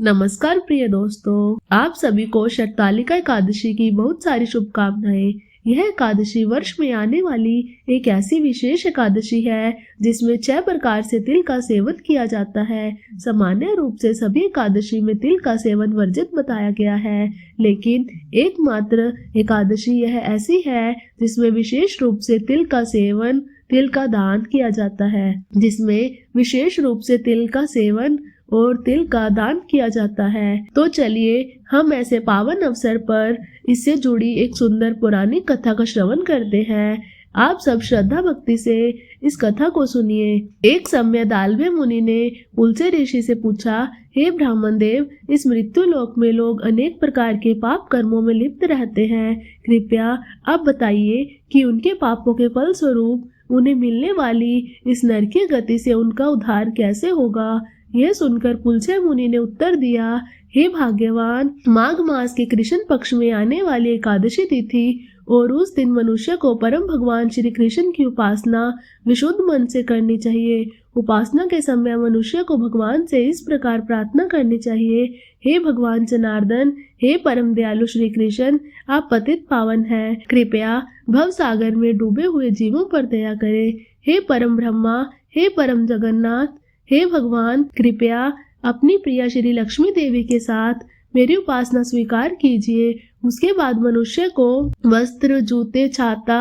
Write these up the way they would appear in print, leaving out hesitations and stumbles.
नमस्कार प्रिय दोस्तों, आप सभी को शततालिका एकादशी की बहुत सारी शुभकामनाएं। यह एकादशी वर्ष में आने वाली एक ऐसी विशेष एकादशी है जिसमें 6 प्रकार से तिल का सेवन किया जाता है। सामान्य रूप से सभी एकादशी में तिल का सेवन वर्जित बताया गया है, लेकिन एकमात्र एकादशी यह ऐसी है जिसमें विशेष रूप से तिल का सेवन, तिल का दान किया जाता है, जिसमें विशेष रूप से तिल का सेवन और तिल का दान किया जाता है। तो चलिए हम ऐसे पावन अवसर पर इससे जुड़ी एक सुंदर पौराणिक कथा का श्रवण करते हैं। आप सब श्रद्धा भक्ति से इस कथा को सुनिए। एक समय दालवे मुनि ने पुलस्त्य ऋषि से पूछा, हे ब्राह्मण देव, इस मृत्यु लोक में लोग अनेक प्रकार के पाप कर्मों में लिप्त रहते हैं। कृपया आप बताइए कि उनके पापों के फल स्वरूप उन्हें मिलने वाली इस नरकीय गति से उनका उद्धार कैसे होगा। यह सुनकर पुलस्त्य मुनि ने उत्तर दिया, हे भाग्यवान, माघ मास के कृष्ण पक्ष में आने वाली एकादशी तिथि और उस दिन मनुष्य को परम भगवान श्री कृष्ण की उपासना विशुद्ध मन से करनी चाहिए। उपासना के समय मनुष्य को भगवान से इस प्रकार प्रार्थना करनी चाहिए, हे भगवान जनार्दन, हे परम दयालु श्री कृष्ण, आप पतित पावन हैं, कृपया भव सागर में डूबे हुए जीवों पर दया करें। हे परम ब्रह्मा, हे परम जगन्नाथ, हे भगवान, कृपया अपनी प्रिया श्री लक्ष्मी देवी के साथ मेरी उपासना स्वीकार कीजिए। उसके बाद मनुष्य को वस्त्र, जूते, छाता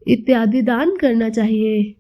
इत्यादि दान करना चाहिए।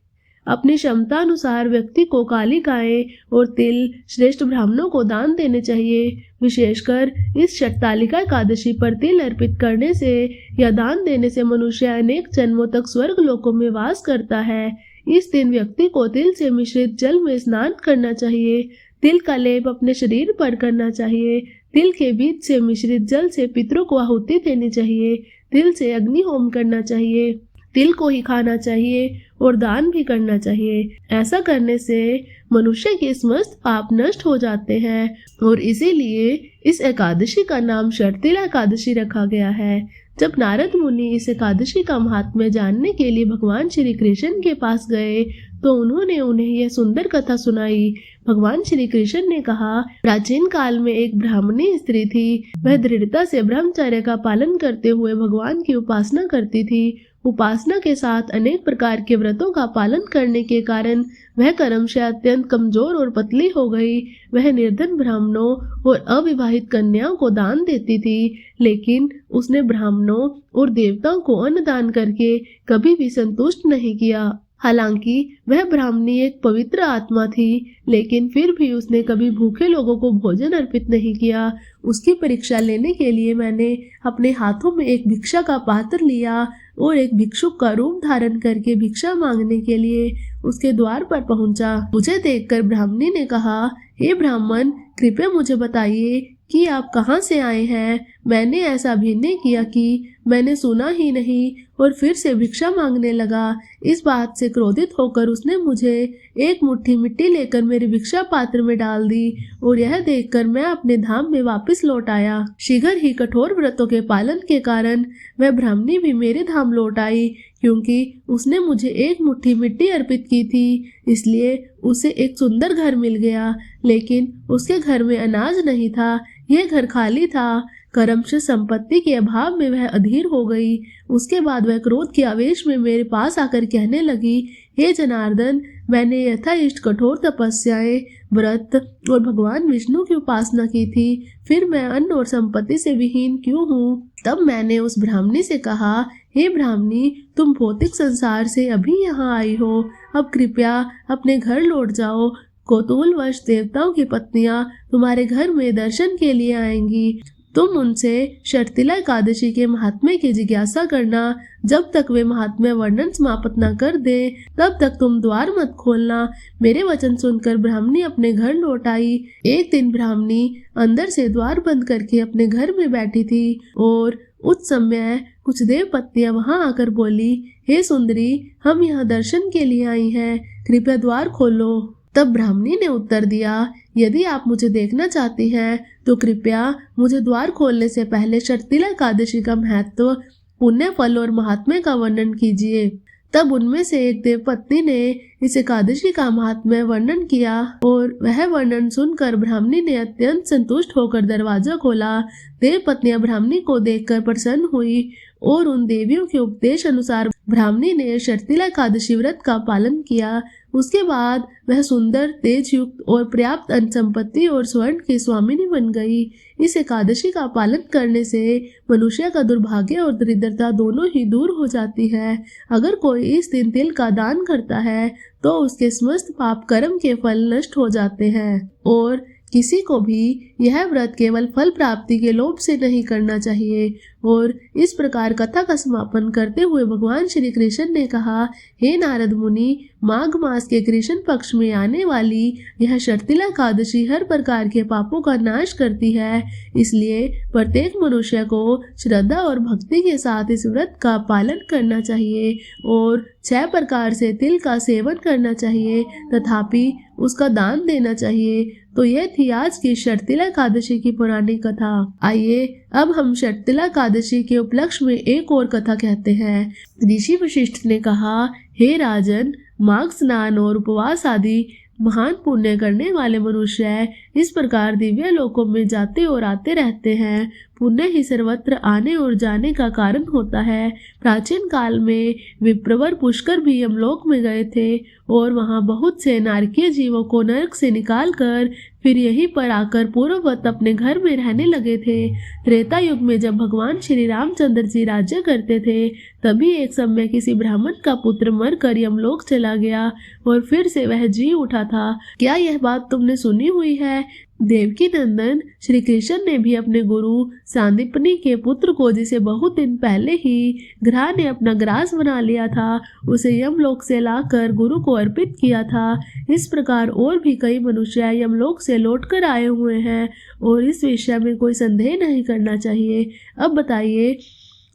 अपनी क्षमता अनुसार व्यक्ति को काली गाय और तिल श्रेष्ठ ब्राह्मणों को दान देने चाहिए। विशेषकर इस शततालिका एकादशी पर तिल अर्पित करने से या दान देने से मनुष्य अनेक जन्मों तक स्वर्ग लोकों में वास करता है। इस दिन व्यक्ति को तिल से मिश्रित जल में स्नान करना चाहिए। तिल का लेप अपने शरीर पर करना चाहिए। तिल के बीज से मिश्रित जल से पितरों को आहुति देनी चाहिए। तिल से अग्नि होम करना चाहिए। तिल को ही खाना चाहिए और दान भी करना चाहिए। ऐसा करने से मनुष्य के समस्त पाप नष्ट हो जाते हैं और इसीलिए इस एकादशी का नाम शर्तिला एकादशी रखा गया है। जब नारद मुनि इस एकादशी का महात्म्य जानने के लिए भगवान श्री कृष्ण के पास गए तो उन्होंने उन्हें यह सुंदर कथा सुनाई। भगवान श्री कृष्ण ने कहा, प्राचीन काल में एक ब्राह्मणी स्त्री थी। वह दृढ़ता से ब्रह्मचर्य का पालन करते हुए भगवान की उपासना करती थी। उपासना के साथ अनेक प्रकार के व्रतों का पालन करने के कारण वह क्रमशः अत्यंत कमजोर और पतली हो गई। वह निर्धन ब्राह्मणों और अविवाहित कन्याओं को दान देती थी, लेकिन उसने ब्राह्मणों और देवताओं को अन्न दान करके कभी भी संतुष्ट नहीं किया। हालांकि वह ब्राह्मणी एक पवित्र आत्मा थी, लेकिन फिर भी उसने कभी भूखे लोगों को भोजन अर्पित नहीं किया। उसकी परीक्षा लेने के लिए मैंने अपने हाथों में एक भिक्षा का पात्र लिया और एक भिक्षुक का रूप धारण करके भिक्षा मांगने के लिए उसके द्वार पर पहुंचा। मुझे देखकर ब्राह्मणी ने कहा, हे ब्राह्मण, कृपया मुझे बताइए कि आप कहाँ से आए हैं। मैंने ऐसा अभिनय किया कि मैंने सुना ही नहीं और फिर से भिक्षा मांगने लगा। इस बात से क्रोधित होकर उसने मुझे एक मुट्ठी मिट्टी लेकर मेरे भिक्षा पात्र में डाल दी और यह देखकर मैं अपने धाम में वापस लौट आया। शीघ्र ही कठोर व्रतों के पालन के कारण वह ब्राह्मणी भी मेरे धाम लौट आई, क्योंकि उसने मुझे एक मुट्ठी मिट्टी अर्पित की थी, इसलिए उसे एक सुंदर घर मिल गया। लेकिन उसके घर में अनाज नहीं था, यह घर खाली था। क्रमशः संपत्ति के अभाव में वह अधीर हो गई। उसके बाद वह क्रोध के आवेश में मेरे पास आकर कहने लगी, हे जनार्दन, मैंने यथाइष्ट कठोर तपस्याएं, व्रत और भगवान विष्णु की उपासना की थी, फिर मैं अन्न और संपत्ति से विहीन क्यों हूँ। तब मैंने उस ब्राह्मणी से कहा, हे ब्राह्मणी, तुम भौतिक संसार से अभी यहाँ आई हो, अब कृपया अपने घर लौट जाओ। कौतूहलवश देवताओं की पत्नियां तुम्हारे घर में दर्शन के लिए आएंगी। तुम उनसे शर्तिला एकादशी के महात्म्य की जिज्ञासा करना। जब तक वे महात्म्य वर्णन समाप्त न कर दे तब तक तुम द्वार मत खोलना। मेरे वचन सुनकर ब्राह्मणी अपने घर लौट आई। एक दिन ब्राह्मणी अंदर से द्वार बंद करके अपने घर में बैठी थी और उस समय कुछ देव पत्नियां वहां आकर बोली, हे सुंदरी, हम यहाँ दर्शन के लिए आई हैं, कृपया द्वार खोलो। तब ब्राह्मणी ने उत्तर दिया, यदि आप मुझे देखना चाहती हैं तो कृपया मुझे द्वार खोलने से पहले शर्तिला एकादशी का महत्व, पुण्य फल और महात्म्य का वर्णन कीजिए। तब उनमें से एक देव पत्नी ने इस एकादशी का महात्म्य वर्णन किया और वह वर्णन सुनकर ब्राह्मणी ने अत्यंत संतुष्ट होकर दरवाजा खोला। देव पत्नियां ब्राह्मणी को देखकर प्रसन्न हुई और उन देवियों के उपदेश अनुसार ब्राह्मणी ने शर्तिला एकादशी व्रत का पालन किया। उसके बाद वह सुंदर, तेजयुक्त और पर्याप्त धन संपत्ति और स्वर्ण की स्वामिनी बन गई। इस एकादशी का पालन करने से मनुष्य का दुर्भाग्य और दरिद्रता दोनों ही दूर हो जाती है। अगर कोई इस दिन तिल का दान करता है तो उसके समस्त पाप कर्म के फल नष्ट हो जाते हैं। और किसी को भी यह व्रत केवल फल प्राप्ति के लोभ से नहीं करना चाहिए। और इस प्रकार कथा का समापन करते हुए भगवान श्री कृष्ण ने कहा, हे नारद मुनि, माघ मास के कृष्ण पक्ष में आने वाली यह शर्तिला एकादशी हर प्रकार के पापों का नाश करती है। इसलिए प्रत्येक मनुष्य को श्रद्धा और भक्ति के साथ इस व्रत का पालन करना चाहिए और 6 प्रकार से तिल का सेवन करना चाहिए, तथापि उसका दान देना चाहिए। तो यह थी आज की शर्तिला एकादशी की पुरानी कथा। आइए अब हम शर्तिला एकादशी के उपलक्ष्य में एक और कथा कहते हैं। ऋषि वशिष्ठ ने कहा, हे राजन, माघ स्नान और उपवास आदि महान पुण्य करने वाले मनुष्य इस प्रकार दिव्य लोकों में जाते और आते रहते हैं। पुण्य ही सर्वत्र आने और जाने का कारण होता है। प्राचीन काल में विप्रवर पुष्कर भी यमलोक में गए थे और वहां बहुत से नारकीय जीवों को नरक से निकालकर फिर यहीं पर आकर पूर्ववत अपने घर में रहने लगे थे। त्रेता युग में जब भगवान श्री रामचंद्र जी राज्य करते थे, तभी एक समय किसी ब्राह्मण का पुत्र मरकर यमलोक चला गया और फिर से वह जी उठा था। क्या यह बात तुमने सुनी हुई है? देवकी नंदन श्री कृष्ण ने भी अपने गुरु सांदीपनी के पुत्र को, जिसे बहुत दिन पहले ही ग्रह ने अपना ग्रास बना लिया था, उसे यमलोक से लाकर गुरु को अर्पित किया था। इस प्रकार और भी कई मनुष्य यमलोक से लौटकर आए हुए हैं और इस विषय में कोई संदेह नहीं करना चाहिए। अब बताइए,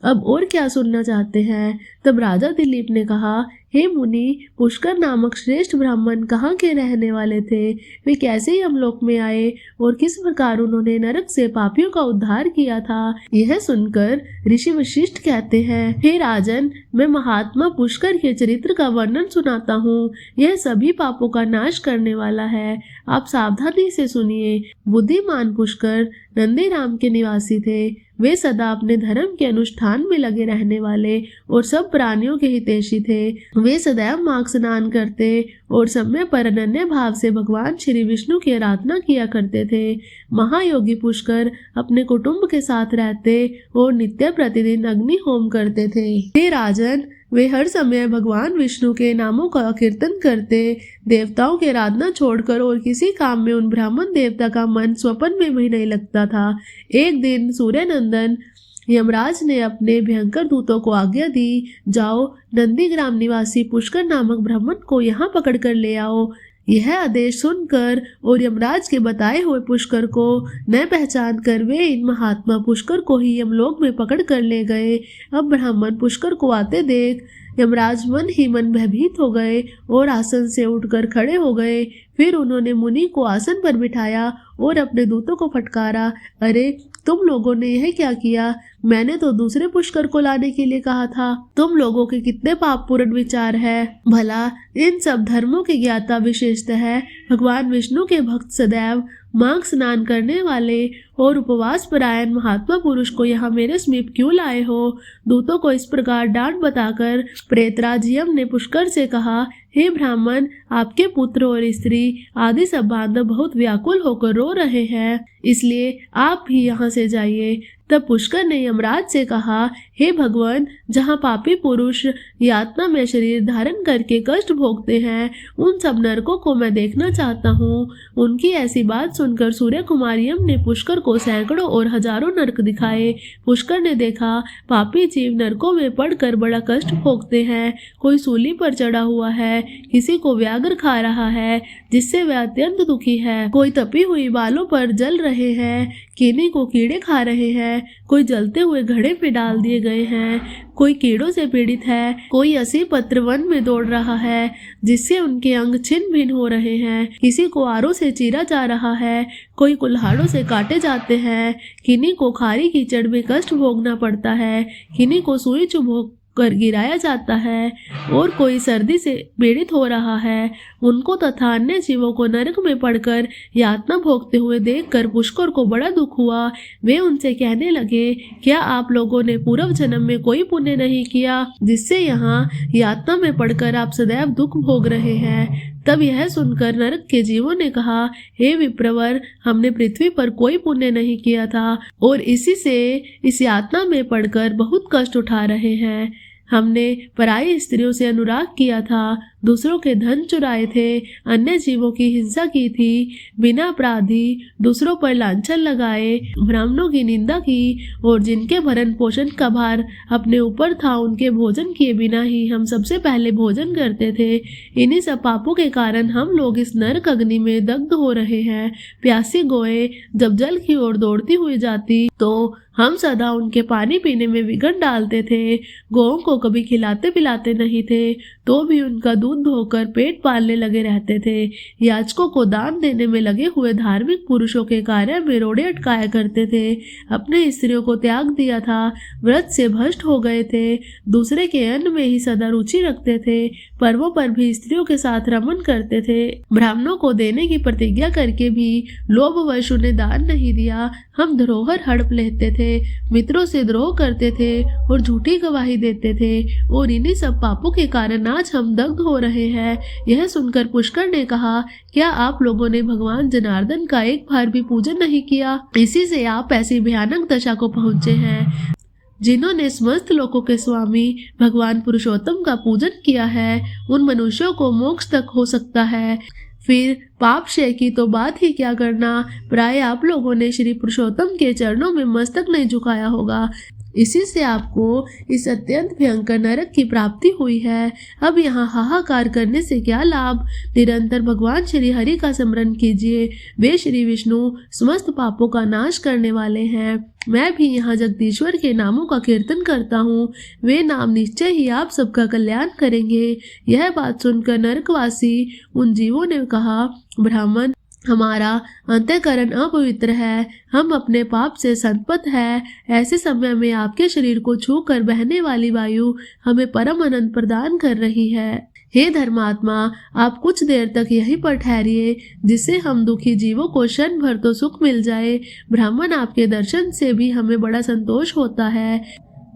अब और क्या सुनना चाहते हैं? तब राजा दिलीप ने कहा, हे मुनि, पुष्कर नामक श्रेष्ठ ब्राह्मण कहाँ के रहने वाले थे? वे कैसे यमलोक में आए और किस प्रकार उन्होंने नरक से पापियों का उद्धार किया था? यह सुनकर ऋषि वशिष्ठ कहते हैं, हे राजन, मैं महात्मा पुष्कर के चरित्र का वर्णन सुनाता हूँ। यह सभी पापों का नाश करने वाला है। आप सावधानी से सुनिए। बुद्धिमान पुष्कर नंदीराम के निवासी थे। वे सदा अपने धर्म के अनुष्ठान में लगे रहने वाले और सब प्राणियों के हितैषी थे। वे सदैव माघ स्नान करते और समय पर अनन्य भाव से भगवान श्री विष्णु की आराधना किया करते थे। महायोगी पुष्कर अपने कुटुंब के साथ रहते और नित्य प्रतिदिन अग्नि होम करते थे। हे राजन, वे हर समय भगवान विष्णु के नामों का कीर्तन करते, देवताओं की आराधना छोड़कर और किसी काम में उन ब्राह्मण देवता का मन स्वप्न में भी नहीं लगता था। एक दिन सूर्यनंदन यमराज ने अपने भयंकर दूतों को आज्ञा दी, जाओ नंदीग्राम निवासी पुष्कर नामक ब्राह्मण को यहाँ पकड़ कर ले आओ। यह आदेश सुनकर और यमराज के बताए हुए पुष्कर को न पहचान कर वे इन महात्मा पुष्कर को ही यमलोक में पकड़ कर ले गए। अब ब्राह्मण पुष्कर को आते देख यमराज मन ही मन भयभीत हो गए और आसन से उठकर खड़े हो गए। फिर उन्होंने मुनि को आसन पर बिठाया और अपने दूतों को फटकारा, अरे तुम लोगों ने यह क्या किया? मैंने तो दूसरे पुष्कर को लाने के लिए कहा था। तुम लोगों के कितने पापपूर्ण विचार है। भला इन सब धर्मों की ज्ञाता विशेषतः भगवान विष्णु के भक्त सदैव माघ स्नान करने वाले और उपवास परायण महात्मा पुरुष को यहाँ मेरे समीप क्यों लाए हो? दूतों को इस प्रकार डांट बताकर प्रेतराज यम ने पुष्कर से कहा, हे ब्राह्मण, आपके पुत्र और स्त्री आदि सब बांधव बहुत व्याकुल होकर रो रहे हैं, इसलिए आप भी यहाँ से जाइए। तब पुष्कर ने यमराज से कहा, हे भगवान, जहाँ पापी पुरुष यातना में शरीर धारण करके कष्ट भोगते हैं, उन सब नरकों को मैं देखना चाहता हूँ। उनकी ऐसी बात सुनकर सूर्य कुमार यम ने पुष्कर को सैकड़ों और हजारों नरक दिखाए। पुष्कर ने देखा पापी जीव नरकों में पड़कर बड़ा कष्ट भोगते हैं। कोई सूली पर चढ़ा हुआ है, किसी को व्याघ्र खा रहा है जिससे वह अत्यंत दुखी है, कोई तपी हुई बालों पर जल रहे हैं, किन्हीं को कीड़े खा रहे हैं, कोई जलते हुए घड़े पे डाल दिए गए हैं, कोई कीड़ों से पीड़ित है, कोई असी पत्र वन में दौड़ रहा है जिससे उनके अंग छिन्न भिन्न हो रहे हैं, किसी को आरों से चीरा जा रहा है, कोई कुल्हाड़ों से काटे जाते हैं, किन्हीं को खारी कीचड़ में कष्ट भोगना पड़ता है, किन्हीं को सुई चुभ कर गिराया जाता है और कोई सर्दी से पीड़ित हो रहा है, उनको तथा अन्य जीवों को नरक में पड़कर यातना भोगते हुए देखकर पुष्कर को बड़ा दुख हुआ। वे उनसे कहने लगे, क्या आप लोगों ने पूर्व जन्म में कोई पुण्य नहीं किया जिससे यहाँ यातना में पड़कर आप सदैव दुख भोग रहे हैं? तब यह सुनकर नरक के जीवों ने कहा, हे विप्रवर, हमने पृथ्वी पर कोई पुण्य नहीं किया था और इसी से इस यातना में पड़कर बहुत कष्ट उठा रहे हैं। हमने पराई स्त्रियों से अनुराग किया था, दूसरों के धन चुराए थे, अन्य जीवों की हिंसा की थी, बिना अपराधी दूसरों पर लांछन लगाए, ब्राह्मणों की निंदा की और जिनके भरण पोषण का भार अपने ऊपर था उनके भोजन किए बिना ही हम सबसे पहले भोजन करते थे। इन्हीं सब पापों के कारण हम लोग इस नरक अग्नि में दग्ध हो रहे हैं। प्यासी गोएं जब जल की ओर दौड़ती हुई जाती तो हम सदा उनके पानी पीने में विघन डालते थे। गौओं को कभी खिलाते पिलाते नहीं थे तो भी उनका दूध धोकर पेट पालने लगे रहते थे। याचकों को दान देने में लगे हुए धार्मिक पुरुषों के कार्य में रोड़े अटकाया करते थे। अपने स्त्रियों को त्याग दिया था, व्रत से भ्रष्ट हो गए थे, दूसरे के अन्न में ही सदा रुचि रखते थे, पर्वों पर भी स्त्रियों के साथ रमन करते थे, ब्राह्मणों को देने की प्रतिज्ञा करके भी लोभवश उन्हें दान नहीं दिया। हम धरोहर हड़प लेते थे, मित्रों से द्रोह करते थे और झूठी गवाही देते थे और इन्हीं सब पापों के कारण आज हम दग्ध हो रहे हैं। यह सुनकर पुष्कर ने कहा, क्या आप लोगों ने भगवान जनार्दन का एक बार भी पूजन नहीं किया? इसी से आप ऐसी भयानक दशा को पहुंचे हैं। जिन्होंने समस्त लोकों के स्वामी भगवान पुरुषोत्तम का पूजन किया है उन मनुष्यों को मोक्ष तक हो सकता है। फिर पाप क्षय की तो बात ही क्या करना, प्राय आप लोगों ने श्री पुरुषोत्तम के चरणों में मस्तक नहीं झुकाया होगा, इसी से आपको इस अत्यंत भयंकर नरक की प्राप्ति हुई है। अब यहाँ हाहाकार करने से क्या लाभ? निरंतर भगवान श्री हरि का स्मरण कीजिए, वे श्री विष्णु समस्त पापों का नाश करने वाले हैं। मैं भी यहाँ जगदीश्वर के नामों का कीर्तन करता हूँ, वे नाम निश्चय ही आप सबका कल्याण करेंगे। यह बात सुनकर नरकवासी उन जीवों ने कहा, ब्राह्मण, हमारा अंतःकरण अपवित्र है, हम अपने पाप से संतप्त है। ऐसे समय में आपके शरीर को छूकर बहने वाली वायु हमें परम आनंद प्रदान कर रही है। हे धर्मात्मा, आप कुछ देर तक यहीं पर ठहरिए, जिससे हम दुखी जीवों को क्षण भर तो सुख मिल जाए। ब्राह्मण, आपके दर्शन से भी हमें बड़ा संतोष होता है।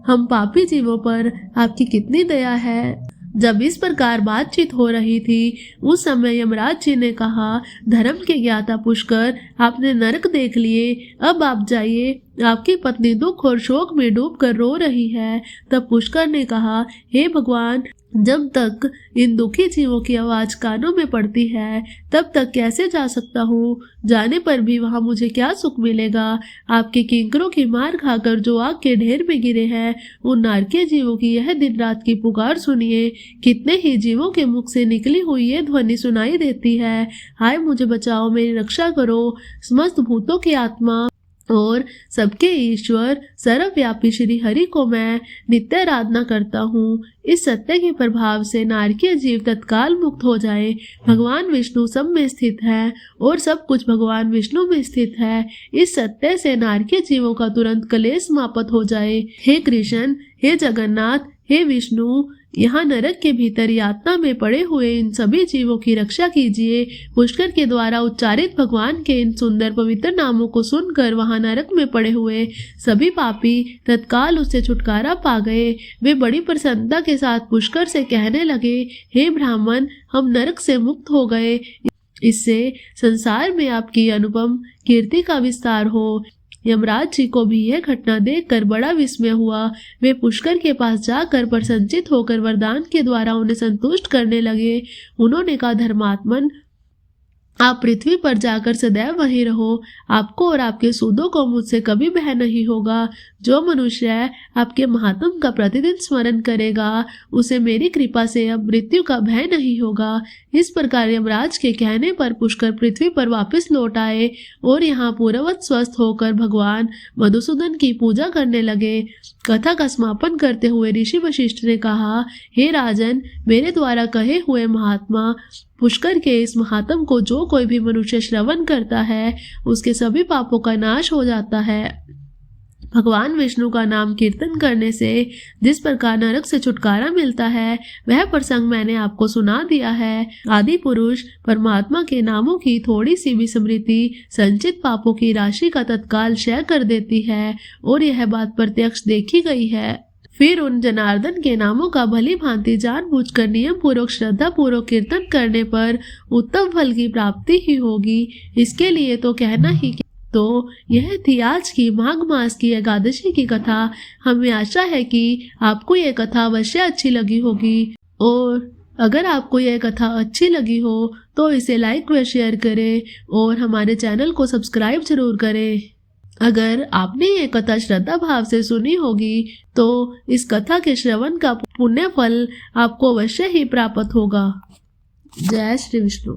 हम पापी जीवों पर आपकी कितनी दया है। जब इस प्रकार बातचीत हो रही थी उस समय यमराज जी ने कहा, धर्म के ज्ञाता पुष्कर, आपने नरक देख लिए, अब आप जाइए, आपकी पत्नी दुख और शोक में डूबकर रो रही है। तब पुष्कर ने कहा, हे भगवान, जब तक इन दुखी जीवों की आवाज कानों में पड़ती है तब तक कैसे जा सकता हूँ? जाने पर भी वहाँ मुझे क्या सुख मिलेगा? आपके किंकरों की मार खाकर जो आग के ढेर में गिरे हैं उन नारकीय जीवों की यह दिन रात की पुकार सुनिए। कितने ही जीवों के मुख से निकली हुई ये ध्वनि सुनाई देती है, हाय मुझे बचाओ, मेरी रक्षा करो। समस्त भूतों की आत्मा और सबके ईश्वर सर्वव्यापी श्री हरि को मैं नित्य आराधना करता हूँ। इस सत्य के प्रभाव से नारकीय जीव तत्काल मुक्त हो जाए। भगवान विष्णु सब में स्थित है और सब कुछ भगवान विष्णु में स्थित है। इस सत्य से नारकीय जीवों का तुरंत कलेश समाप्त हो जाए। हे कृष्ण, हे जगन्नाथ, हे विष्णु, यहाँ नरक के भीतर यातना में पड़े हुए इन सभी जीवों की रक्षा कीजिए। पुष्कर के द्वारा उच्चारित भगवान के इन सुंदर पवित्र नामों को सुनकर वहां नरक में पड़े हुए सभी पापी तत्काल उससे छुटकारा पा गए। वे बड़ी प्रसन्नता के साथ पुष्कर से कहने लगे, हे ब्राह्मण, हम नरक से मुक्त हो गए। इससे संसार में आपकी अनुपम कीर्ति का विस्तार हो। यमराज जी को भी यह घटना देखकर बड़ा विस्मय हुआ। वे पुष्कर के पास जाकर प्रसन्नचित होकर वरदान के द्वारा उन्हें संतुष्ट करने लगे। उन्होंने कहा, धर्मात्मन, आप पृथ्वी पर जाकर सदैव वहीं रहो, आपको और आपके सूदों को मुझसे कभी भय नहीं होगा। जो मनुष्य आपके महात्म का प्रतिदिन स्मरण करेगा उसे मेरी कृपा से अब मृत्यु का भय नहीं होगा। इस प्रकार यमराज के कहने पर पुष्कर पृथ्वी पर वापस लौट आए और यहाँ पूर्ववत स्वस्थ होकर भगवान मधुसूदन की पूजा करने लगे। कथा का समापन करते हुए ऋषि वशिष्ठ ने कहा, हे राजन, मेरे द्वारा कहे हुए महात्मा पुष्कर के इस महात्म को जो कोई भी मनुष्य श्रवण करता है उसके सभी पापों का नाश हो जाता है। भगवान विष्णु का नाम कीर्तन करने से जिस प्रकार नरक से छुटकारा मिलता है वह प्रसंग मैंने आपको सुना दिया है। आदि पुरुष परमात्मा के नामों की थोड़ी सी भी स्मृति संचित पापों की राशि का तत्काल क्षय कर देती है और यह बात प्रत्यक्ष देखी गई है। फिर उन जनार्दन के नामों का भली भांति जानबूझकर नियम पूर्वक श्रद्धा पूर्वक कीर्तन करने पर उत्तम फल की प्राप्ति ही होगी। इसके लिए तो कहना ही तो यह थी आज की माघ मास की एकादशी की कथा। हमें आशा है कि आपको यह कथा अवश्य अच्छी लगी होगी और अगर आपको यह कथा अच्छी लगी हो तो इसे लाइक व शेयर करें और हमारे चैनल को सब्सक्राइब जरूर करें। अगर आपने ये कथा श्रद्धा भाव से सुनी होगी तो इस कथा के श्रवण का पुण्य फल आपको अवश्य ही प्राप्त होगा। जय श्री विष्णु।